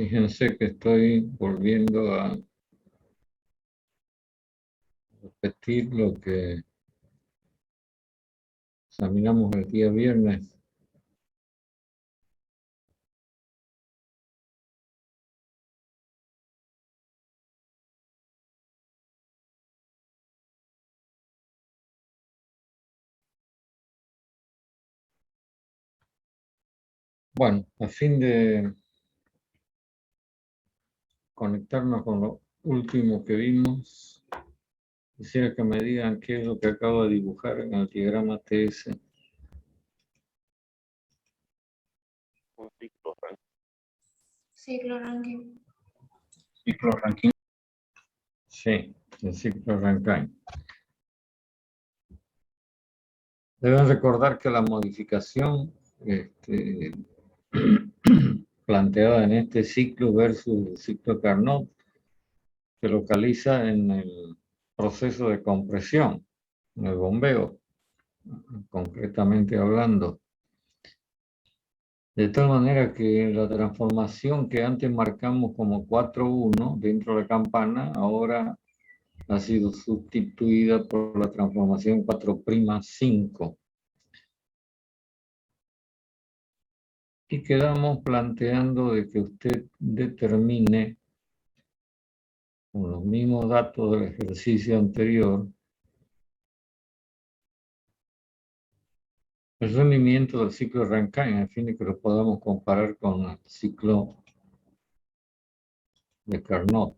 Fíjense que estoy volviendo a repetir lo que examinamos el día viernes. Bueno, a fin de conectarnos con lo último que vimos, quisiera que me digan qué es lo que acabo de dibujar en el diagrama TS. Un ciclo Rankine. Ciclo Rankine. Ciclo Rankine. Sí, el ciclo Rankine. Deben recordar que la modificación planteada en este ciclo versus el ciclo Carnot se localiza en el proceso de compresión, en el bombeo, concretamente hablando. De tal manera que la transformación que antes marcamos como 4.1 dentro de la campana, ahora ha sido sustituida por la transformación 4'5. Y quedamos planteando de que usted determine, con los mismos datos del ejercicio anterior, el rendimiento del ciclo Rankine, a fin de que lo podamos comparar con el ciclo de Carnot.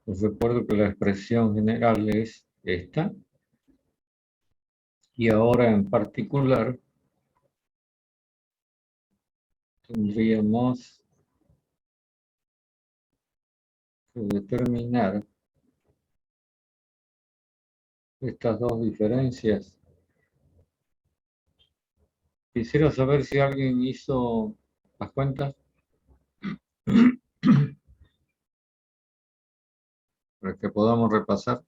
Les recuerdo que la expresión general es esta, y ahora en particular tendríamos que determinar estas dos diferencias. Quisiera saber si alguien hizo las cuentas para que podamos repasar.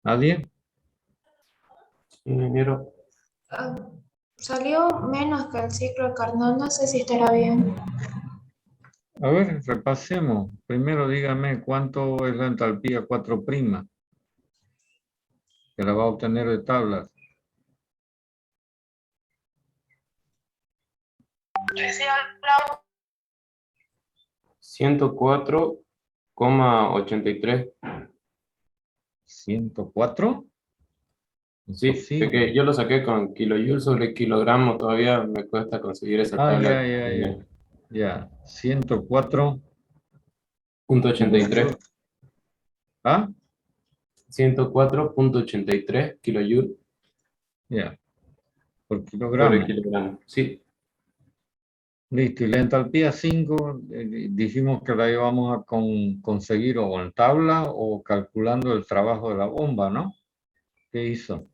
¿Nadie? Ingeniero. Salió menos que el ciclo Carnot, no sé si estará bien. A ver, repasemos. Primero dígame cuánto es la entalpía 4', que la va a obtener de tablas. Sí, hablamos. 104,83. 104. Sí, es Imposible. que yo lo saqué con kilojoules sobre kilogramo, todavía me cuesta conseguir esa tabla. Ya. 104. Punto 83. ¿Ah? 104,83 kilojoules Ya. Por sobre kilogramo. kilogramo. Sí, Listo. Y la entalpía 5, dijimos que la íbamos a conseguir o en tabla o calculando el trabajo de la bomba, ¿no? ¿Qué hizo?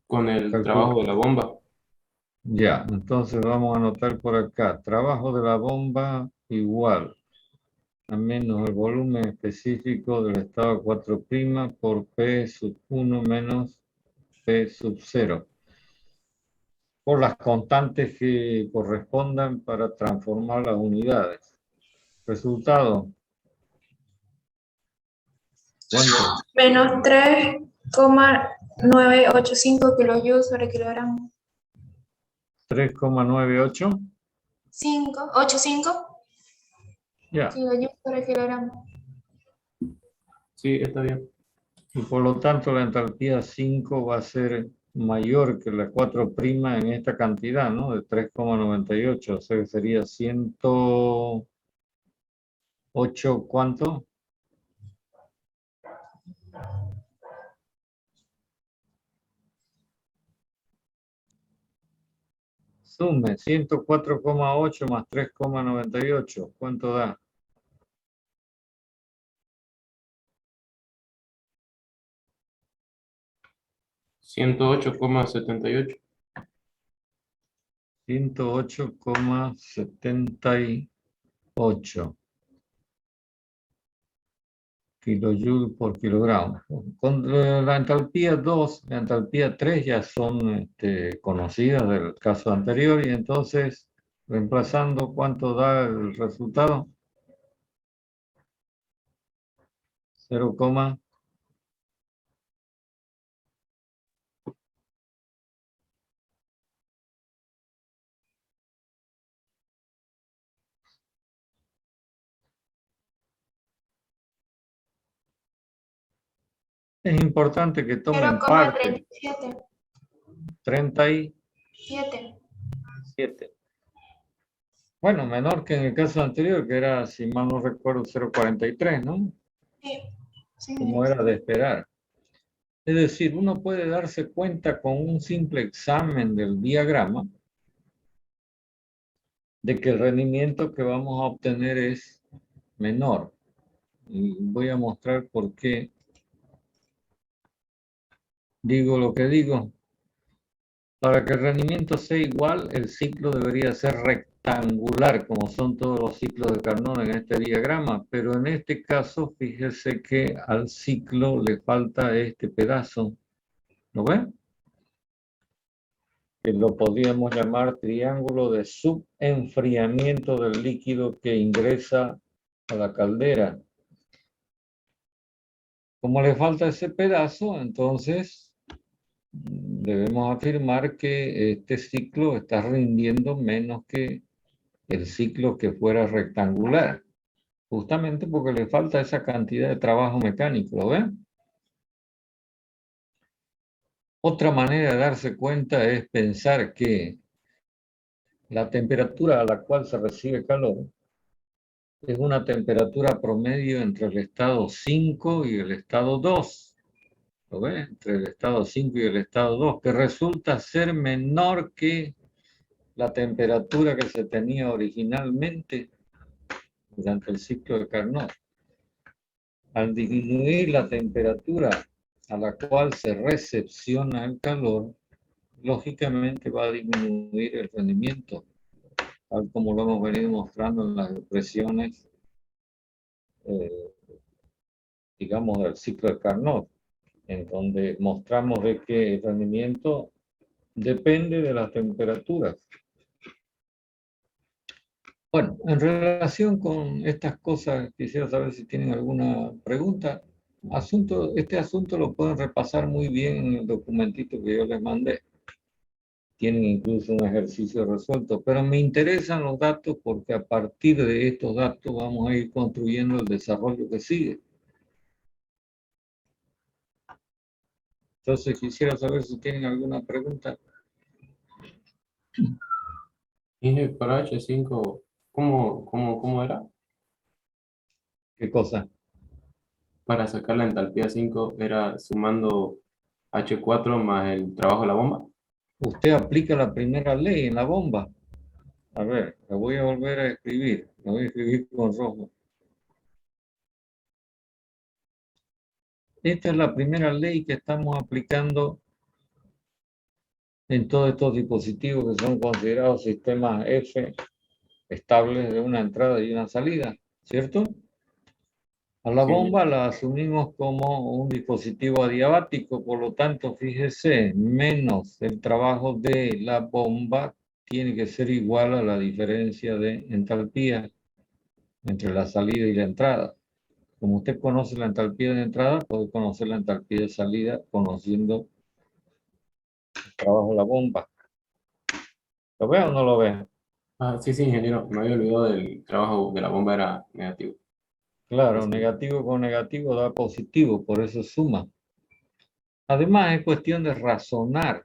con el Calcula. trabajo de la bomba. Ya, entonces vamos a anotar por acá. Trabajo de la bomba igual a menos el volumen específico del estado 4' por P sub 1 menos P sub 0. Por las constantes que correspondan para transformar las unidades. Resultado. ¿Cuánto? Menos 3,985 kilojoules sobre kilogramo. 3,98. 85 Ya. kilojoules sobre kilogramo. Sí, está bien. Y por lo tanto la entalpía 5 va a ser mayor que la 4' en esta cantidad, ¿no? De 3,98. O sea que sería 108, ¿cuánto? Sume 104,8 más 3,98. ¿Cuánto da? 108,78. 108,78. kilojoule por kilogramo. Con la entalpía 2, la entalpía 3 ya son conocidas del caso anterior y entonces, reemplazando, ¿cuánto da el resultado? 0, es importante que tomen parte. 0,37. 37. 7. Bueno, menor que en el caso anterior, que era, si mal no recuerdo, 0,43, ¿no? Sí. Sí, Como era de esperar. Es decir, uno puede darse cuenta con un simple examen del diagrama de que el rendimiento que vamos a obtener es menor. Y voy a mostrar por qué digo lo que digo. Para que el rendimiento sea igual, el ciclo debería ser rectangular, como son todos los ciclos de Carnot en este diagrama, pero en este caso, fíjese que al ciclo le falta este pedazo. ¿Lo ven? Que lo podríamos llamar triángulo de subenfriamiento del líquido que ingresa a la caldera. Como le falta ese pedazo, entonces debemos afirmar que este ciclo está rindiendo menos que el ciclo que fuera rectangular, justamente porque le falta esa cantidad de trabajo mecánico, ¿lo ven? Otra manera de darse cuenta es pensar que la temperatura a la cual se recibe calor es una temperatura promedio entre el estado 5 y el estado 2. ¿Lo ven? Entre el estado 5 y el estado 2, que resulta ser menor que la temperatura que se tenía originalmente durante el ciclo de Carnot. Al disminuir la temperatura a la cual se recepciona el calor, lógicamente va a disminuir el rendimiento, tal como lo hemos venido mostrando en las expresiones, digamos, del ciclo de Carnot, en donde mostramos de que el rendimiento depende de las temperaturas. Bueno, en relación con estas cosas, quisiera saber si tienen alguna pregunta. Este asunto lo pueden repasar muy bien en el documentito que yo les mandé. Tienen incluso un ejercicio resuelto, pero me interesan los datos porque a partir de estos datos vamos a ir construyendo el desarrollo que sigue. Entonces quisiera saber si tienen alguna pregunta. Y para H5, ¿cómo era? ¿Qué cosa? Para sacar la entalpía 5 era sumando H4 más el trabajo de la bomba. Usted aplica la primera ley en la bomba. A ver, la voy a volver a escribir. La voy a escribir con rojo. Esta es la primera ley que estamos aplicando en todos estos dispositivos que son considerados sistemas F estables de una entrada y una salida, ¿cierto? A la Sí. bomba la asumimos como un dispositivo adiabático, por lo tanto, fíjese, menos el trabajo de la bomba tiene que ser igual a la diferencia de entalpía entre la salida y la entrada. Como usted conoce la entalpía de entrada, puede conocer la entalpía de salida conociendo el trabajo de la bomba. ¿Lo ve o no lo ve? Ah, sí, ingeniero, me había olvidado del trabajo de la bomba era negativo. Claro, Sí. negativo con negativo da positivo, por eso suma. Además, es cuestión de razonar.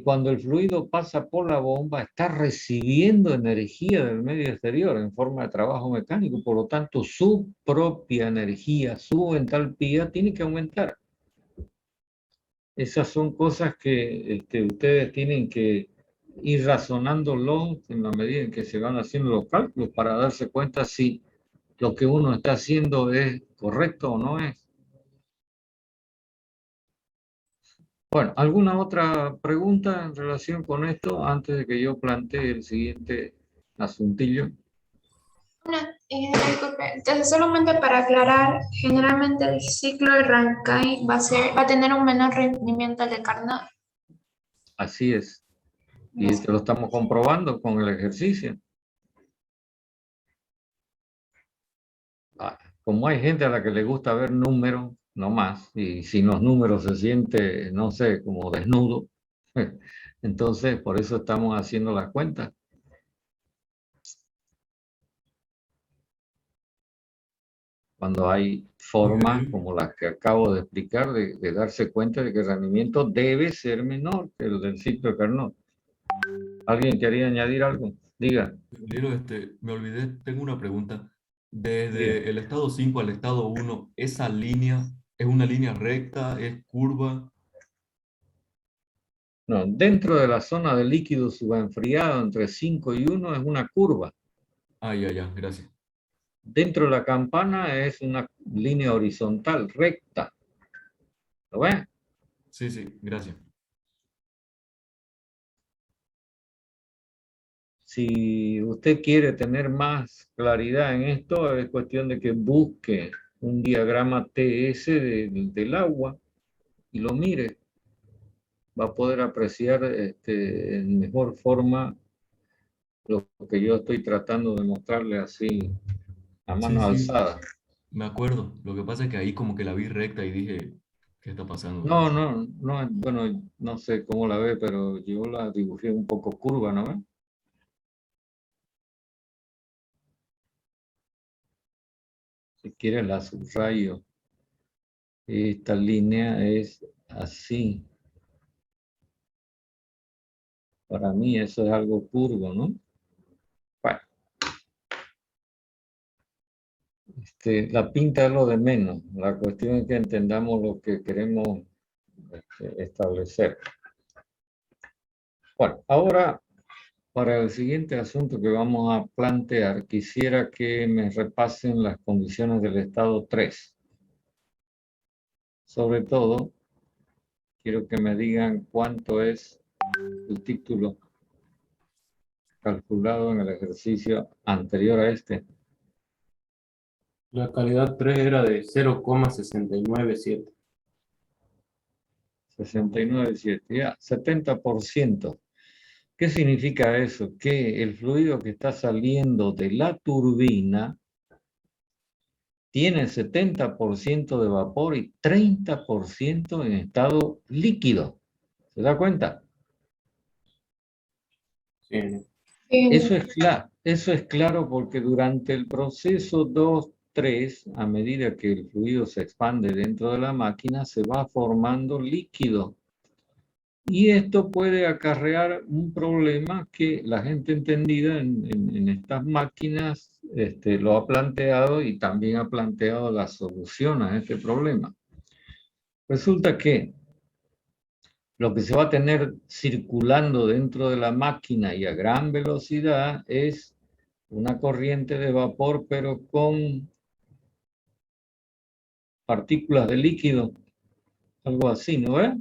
Cuando el fluido pasa por la bomba, está recibiendo energía del medio exterior en forma de trabajo mecánico, por lo tanto, su propia energía, su entalpía, tiene que aumentar. Esas son cosas que ustedes tienen que ir razonándolo en la medida en que se van haciendo los cálculos para darse cuenta si lo que uno está haciendo es correcto o no es. Bueno, ¿alguna otra pregunta en relación con esto antes de que yo plantee el siguiente asuntillo? Disculpe, entonces solamente para aclarar, generalmente el ciclo de Rankine va a tener un menor rendimiento al de Carnot. Así es. Y esto lo estamos comprobando con el ejercicio. Como hay gente a la que le gusta ver números, no más, y sin los números se siente, no sé, como desnudo, entonces por eso estamos haciendo las cuentas. Cuando hay formas como las que acabo de explicar de darse cuenta de que el rendimiento debe ser menor que el del ciclo de Carnot. ¿Alguien quería añadir algo? Diga. Ingeniero, me olvidé, tengo una pregunta. Diga. Desde el estado 5 al estado 1, ¿esa línea es una línea recta, es curva? No, dentro de la zona de líquido subenfriado entre 5 y 1 es una curva. Ah, ya, gracias. Dentro de la campana es una línea horizontal, recta. ¿Lo ves? Sí, gracias. Si usted quiere tener más claridad en esto, es cuestión de que busque un diagrama TS del agua y lo mire. Va a poder apreciar en mejor forma lo que yo estoy tratando de mostrarle así a mano Sí, alzada. me acuerdo. Lo que pasa es que ahí como que la vi recta y dije, ¿qué está pasando? No, bueno, no sé cómo la ve, pero yo la dibujé un poco curva, ¿no ve? Si quiere la subrayo. Esta línea es así. Para mí eso es algo curvo, ¿no? Bueno, la pinta es lo de menos. La cuestión es que entendamos lo que queremos establecer. Bueno, ahora para el siguiente asunto que vamos a plantear, quisiera que me repasen las condiciones del estado 3. Sobre todo, quiero que me digan cuánto es el título calculado en el ejercicio anterior a este. La calidad 3 era de 0,697. 69,7, ya, 70%. ¿Qué significa eso? Que el fluido que está saliendo de la turbina tiene 70% de vapor y 30% en estado líquido. ¿Se da cuenta? Sí. Eso es claro porque durante el proceso 2-3, a medida que el fluido se expande dentro de la máquina, se va formando líquido. Y esto puede acarrear un problema que la gente entendida en estas máquinas lo ha planteado y también ha planteado la solución a este problema. Resulta que lo que se va a tener circulando dentro de la máquina y a gran velocidad es una corriente de vapor, pero con partículas de líquido, algo así, ¿no ves?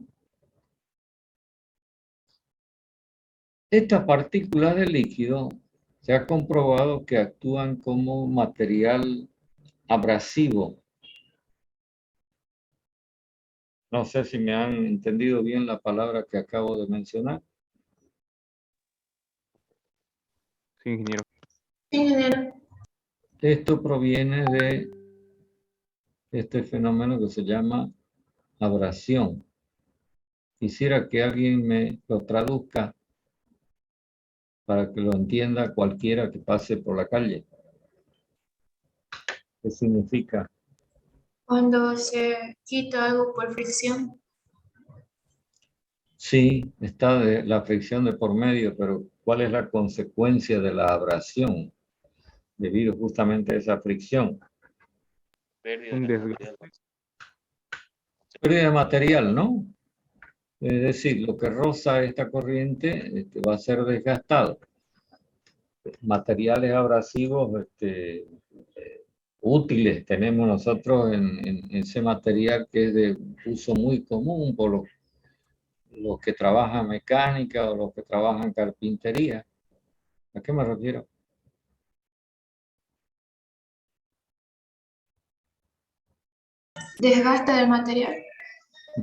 Estas partículas de líquido se ha comprobado que actúan como material abrasivo. No sé si me han entendido bien la palabra que acabo de mencionar. Sí, ingeniero. Ingeniero. Esto proviene de este fenómeno que se llama abrasión. Quisiera que alguien me lo traduzca para que lo entienda cualquiera que pase por la calle. ¿Qué significa? Cuando se quita algo por fricción. Sí, está la fricción de por medio, pero ¿cuál es la consecuencia de la abrasión debido justamente a esa fricción? Un desgaste. Pérdida de material, ¿no? Es decir, lo que roza esta corriente va a ser desgastado. Materiales abrasivos útiles tenemos nosotros en ese material que es de uso muy común por los que trabajan mecánica o los que trabajan carpintería. ¿A qué me refiero? Desgaste del material.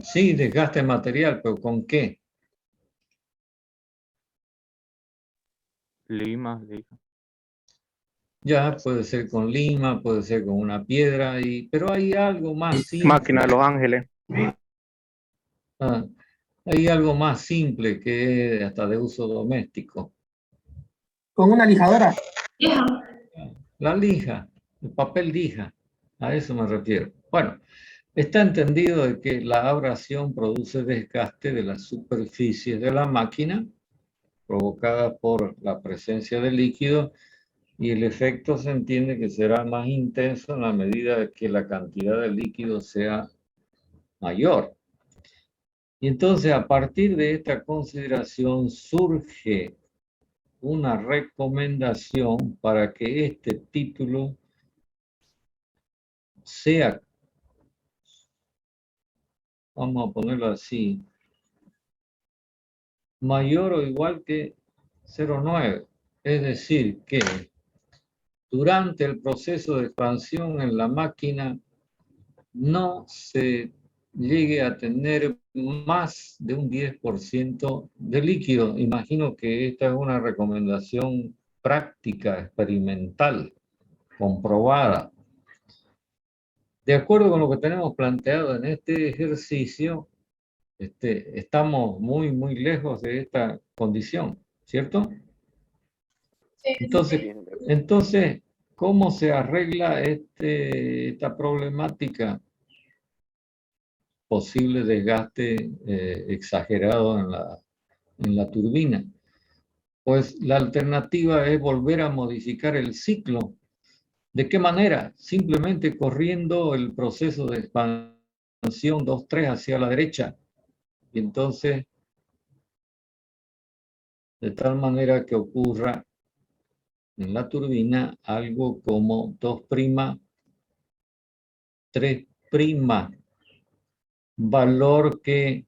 Sí, desgaste material, pero ¿con qué? Lima. Ya, puede ser con lima, puede ser con una piedra, pero hay algo más Máquina de simple. Los Ángeles. Ah, hay algo más simple que es hasta de uso doméstico. Con una lijadora. Hija. La lija, el papel lija, a eso me refiero. Bueno, está entendido de que la abrasión produce desgaste de las superficies de la máquina provocada por la presencia de líquido y el efecto se entiende que será más intenso en la medida que la cantidad de líquido sea mayor. Y entonces a partir de esta consideración surge una recomendación para que este título sea, vamos a ponerlo así, mayor o igual que 0,9. Es decir, que durante el proceso de expansión en la máquina no se llegue a tener más de un 10% de líquido. Imagino que esta es una recomendación práctica, experimental, comprobada. De acuerdo con lo que tenemos planteado en este ejercicio, estamos muy lejos de esta condición, ¿cierto? Sí. Entonces, ¿cómo se arregla esta problemática? Posible desgaste exagerado en la turbina. Pues la alternativa es volver a modificar el ciclo. ¿De qué manera? Simplemente corriendo el proceso de expansión 2-3 hacia la derecha. Y entonces, de tal manera que ocurra en la turbina algo como 2', 3', valor que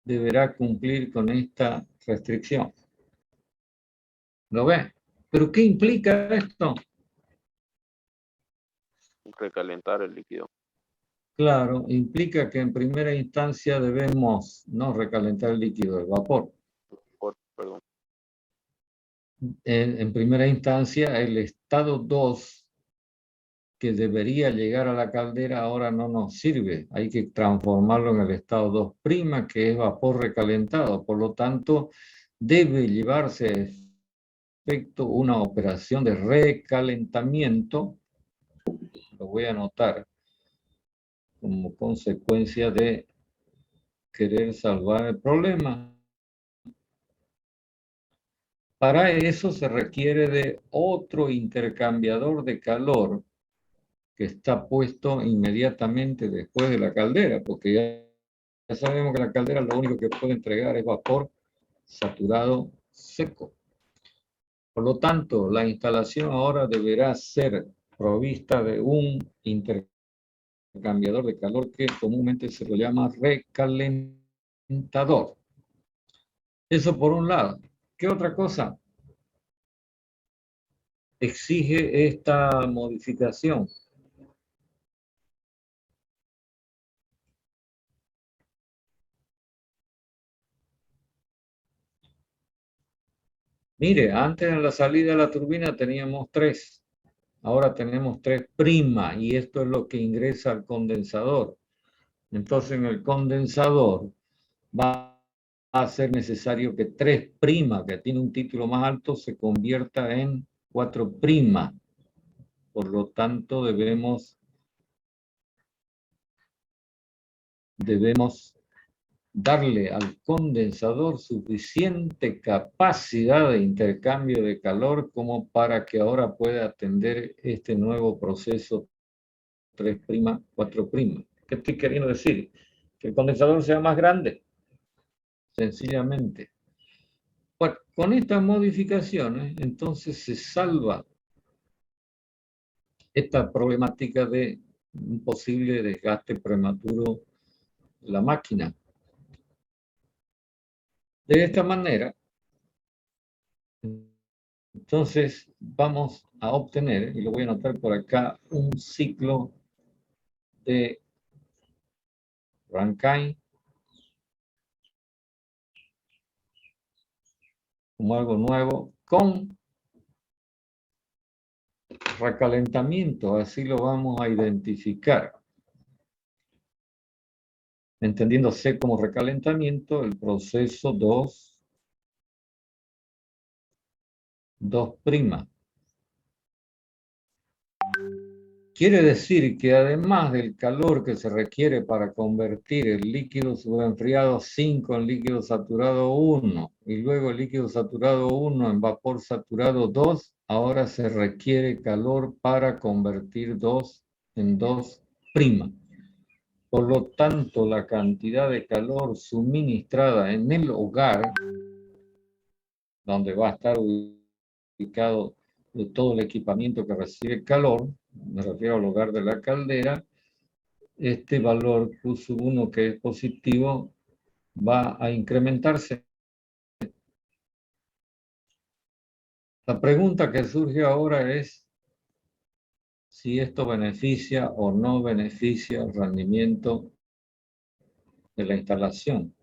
deberá cumplir con esta restricción. ¿Lo ven? ¿Pero qué implica esto? Recalentar el líquido. Claro, implica que en primera instancia debemos no recalentar el líquido, el vapor. Perdón. En primera instancia, el estado 2 que debería llegar a la caldera ahora no nos sirve. Hay que transformarlo en el estado 2', que es vapor recalentado. Por lo tanto, debe llevarse a efecto una operación de recalentamiento. Lo voy a anotar como consecuencia de querer salvar el problema. Para eso se requiere de otro intercambiador de calor que está puesto inmediatamente después de la caldera, porque ya sabemos que la caldera lo único que puede entregar es vapor saturado seco. Por lo tanto, la instalación ahora deberá ser provista de un intercambiador de calor que comúnmente se lo llama recalentador. Eso por un lado. ¿Qué otra cosa exige esta modificación? Mire, antes en la salida de la turbina teníamos 3, ahora tenemos 3', y esto es lo que ingresa al condensador. Entonces en el condensador va a ser necesario que 3', que tiene un título más alto, se convierta en 4'. Por lo tanto, debemos darle al condensador suficiente capacidad de intercambio de calor como para que ahora pueda atender este nuevo proceso 3', 4'. ¿Qué estoy queriendo decir? Que el condensador sea más grande, sencillamente. Bueno, con estas modificaciones, entonces se salva esta problemática de un posible desgaste prematuro de la máquina. De esta manera, entonces vamos a obtener, y lo voy a anotar por acá, un ciclo de Rankine como algo nuevo con recalentamiento, así lo vamos a identificar. Entendiéndose como recalentamiento el proceso 2'. Quiere decir que además del calor que se requiere para convertir el líquido subenfriado 5 en líquido saturado 1 y luego el líquido saturado 1 en vapor saturado 2, ahora se requiere calor para convertir 2 en 2'. Por lo tanto, la cantidad de calor suministrada en el hogar, donde va a estar ubicado todo el equipamiento que recibe calor, me refiero al hogar de la caldera, este valor Q1 que es positivo va a incrementarse. La pregunta que surge ahora es si esto beneficia o no beneficia el rendimiento de la instalación.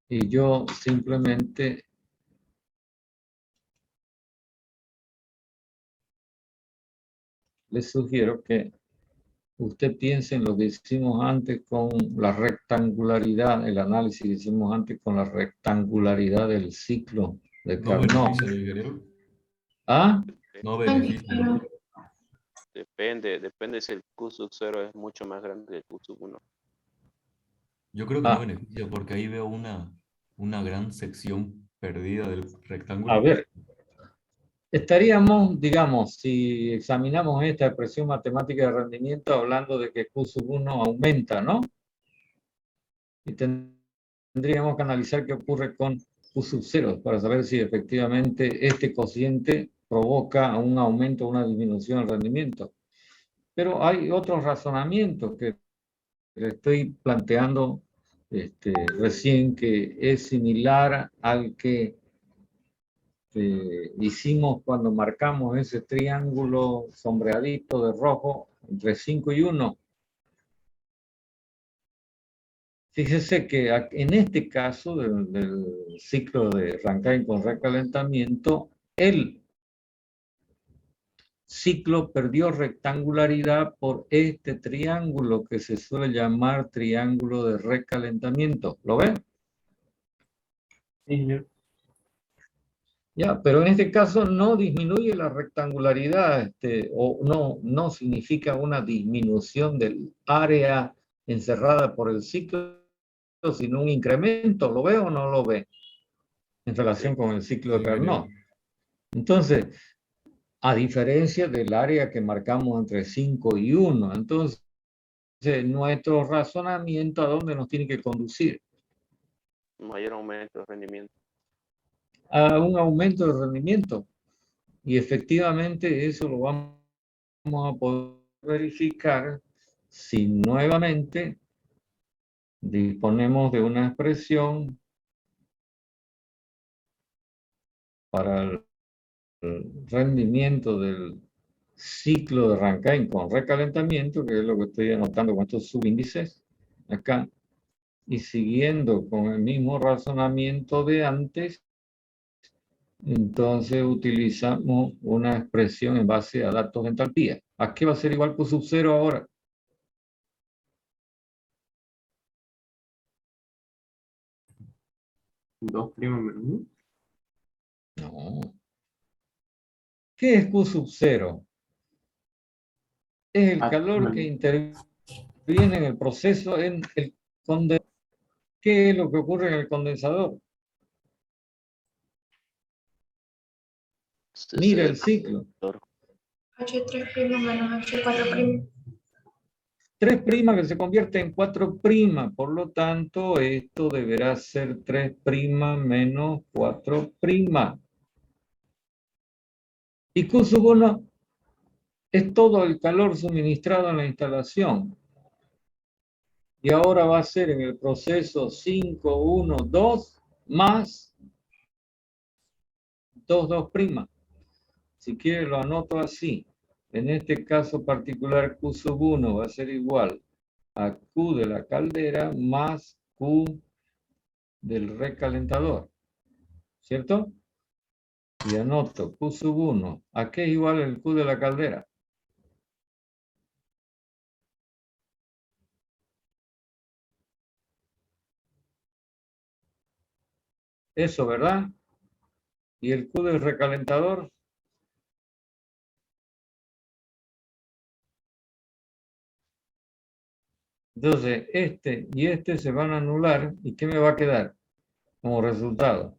Y yo simplemente les sugiero que usted piense en lo que hicimos antes con la rectangularidad, el análisis que hicimos antes con la rectangularidad del ciclo de No Carnot. beneficia, ingeniero. ¿Ah? No beneficia. Depende si el Q0 es mucho más grande que el Q1. Yo creo que no beneficia porque ahí veo una gran sección perdida del rectángulo. A ver, estaríamos, digamos, si examinamos esta expresión matemática de rendimiento hablando de que Q1 aumenta, ¿no? Y tendríamos que analizar qué ocurre con Q0 para saber si efectivamente este cociente provoca un aumento o una disminución del rendimiento. Pero hay otros razonamientos que le estoy planteando recién, que es similar al que hicimos cuando marcamos ese triángulo sombreadito de rojo entre 5 y 1. Fíjese que en este caso del ciclo de Rankine con recalentamiento, el ciclo perdió rectangularidad por este triángulo que se suele llamar triángulo de recalentamiento. ¿Lo ven? Sí, señor. Ya, pero en este caso no disminuye la rectangularidad, o no significa una disminución del área encerrada por el ciclo, sino un incremento. ¿Lo ve o no lo ve? En relación con el ciclo de Carnot. Entonces, a diferencia del área que marcamos entre 5 y 1, entonces nuestro razonamiento, ¿a dónde nos tiene que conducir? Mayor aumento de rendimiento. A un aumento de rendimiento. Y efectivamente eso lo vamos a poder verificar si nuevamente disponemos de una expresión para el rendimiento del ciclo de Rankine con recalentamiento, que es lo que estoy anotando con estos subíndices acá, y siguiendo con el mismo razonamiento de antes, entonces utilizamos una expresión en base a datos de entalpía. ¿A qué va a ser igual Q0 ahora? ¿2' menos 1? No. ¿Qué es Q0? Es el calor que interviene en el proceso en el condensador. ¿Qué es lo que ocurre en el condensador? Mira el ciclo. H3' menos H4'. 3' que se convierte en 4', por lo tanto, esto deberá ser 3' menos 4'. Y Q1 es todo el calor suministrado en la instalación. Y ahora va a ser en el proceso 5, 1, 2 más 2'. Si quiere lo anoto así. En este caso particular, Q sub 1 va a ser igual a Q de la caldera más Q del recalentador, ¿cierto? Y anoto Q sub 1. ¿A qué es igual el Q de la caldera? Eso, ¿verdad? ¿Y el Q del recalentador? Entonces, este y este se van a anular. ¿Y qué me va a quedar como resultado?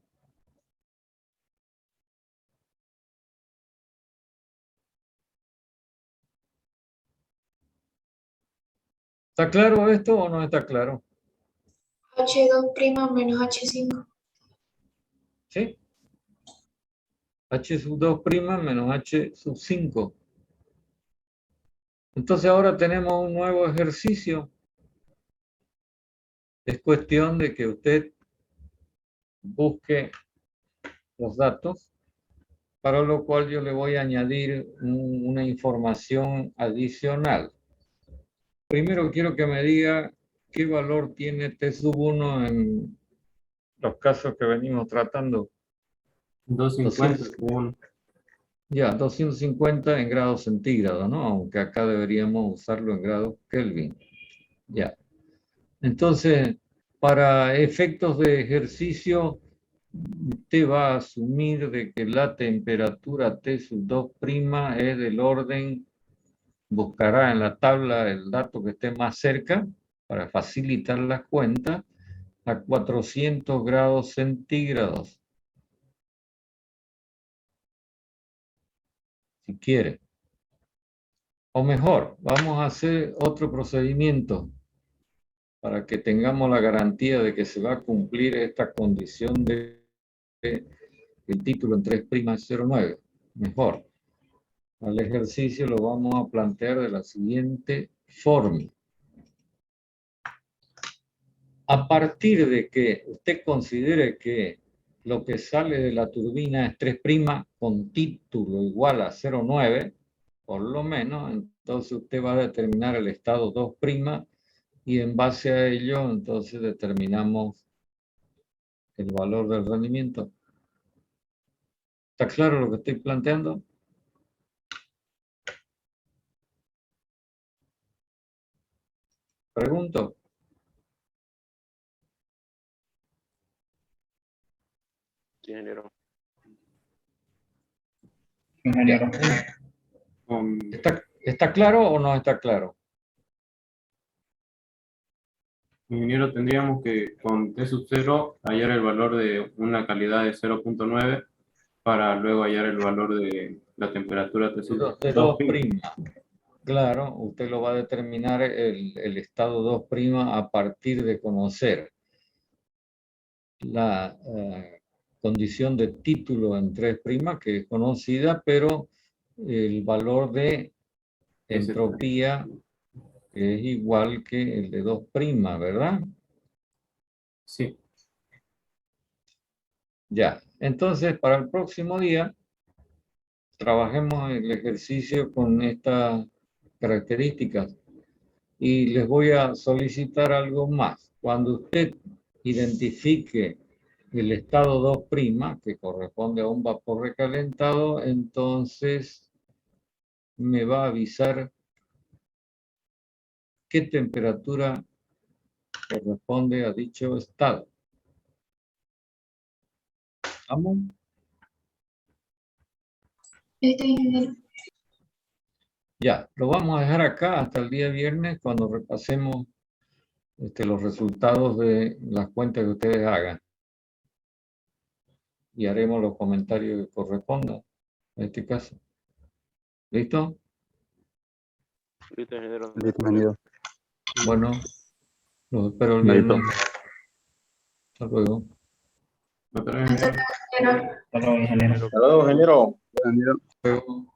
¿Está claro esto o no está claro? H2' menos H5. ¿Sí? H sub 2' menos H sub 5. Entonces ahora tenemos un nuevo ejercicio. Es cuestión de que usted busque los datos, para lo cual yo le voy a añadir una información adicional. Primero quiero que me diga qué valor tiene T sub 1 en los casos que venimos tratando. 250 según. Ya, 250 en grados centígrados, ¿no? Aunque acá deberíamos usarlo en grados Kelvin. Ya. Entonces, para efectos de ejercicio, usted va a asumir de que la temperatura T sub 2' es del orden, buscará en la tabla el dato que esté más cerca, para facilitar las cuentas, a 400 grados centígrados. Si quiere. O mejor, vamos a hacer otro procedimiento para que tengamos la garantía de que se va a cumplir esta condición de el título en 3'09. Mejor. Al ejercicio lo vamos a plantear de la siguiente forma. A partir de que usted considere que lo que sale de la turbina es 3' con título igual a 0,9, por lo menos, entonces usted va a determinar el estado 2' y en base a ello, entonces determinamos el valor del rendimiento. ¿Está claro lo que estoy planteando? Pregunto. Sí, ingeniero. Ingeniero. ¿Está claro o no está claro? Ingeniero, tendríamos que con T sub 0 hallar el valor de una calidad de 0.9 para luego hallar el valor de la temperatura T sub De 2'. 2'. Claro, usted lo va a determinar el estado 2' a partir de conocer la condición de título en 3', que es conocida, pero el valor de entropía es igual que el de 2', ¿verdad? Sí. Ya, entonces para el próximo día trabajemos el ejercicio con estas características y les voy a solicitar algo más. Cuando usted identifique el estado 2', que corresponde a un vapor recalentado, entonces me va a avisar qué temperatura corresponde a dicho estado. ¿Vamos? Ingeniero. Ya, lo vamos a dejar acá hasta el día viernes cuando repasemos los resultados de las cuentas que ustedes hagan. Y haremos los comentarios que correspondan en este caso. ¿Listo? Listo, ingeniero. Listo, ingeniero. Bueno, los espero el Listo. viernes. Hasta luego. Hasta luego, ingeniero. Ingeniero. Hasta luego, ingeniero. Hasta luego, ingeniero. Ingeniero. Hasta luego.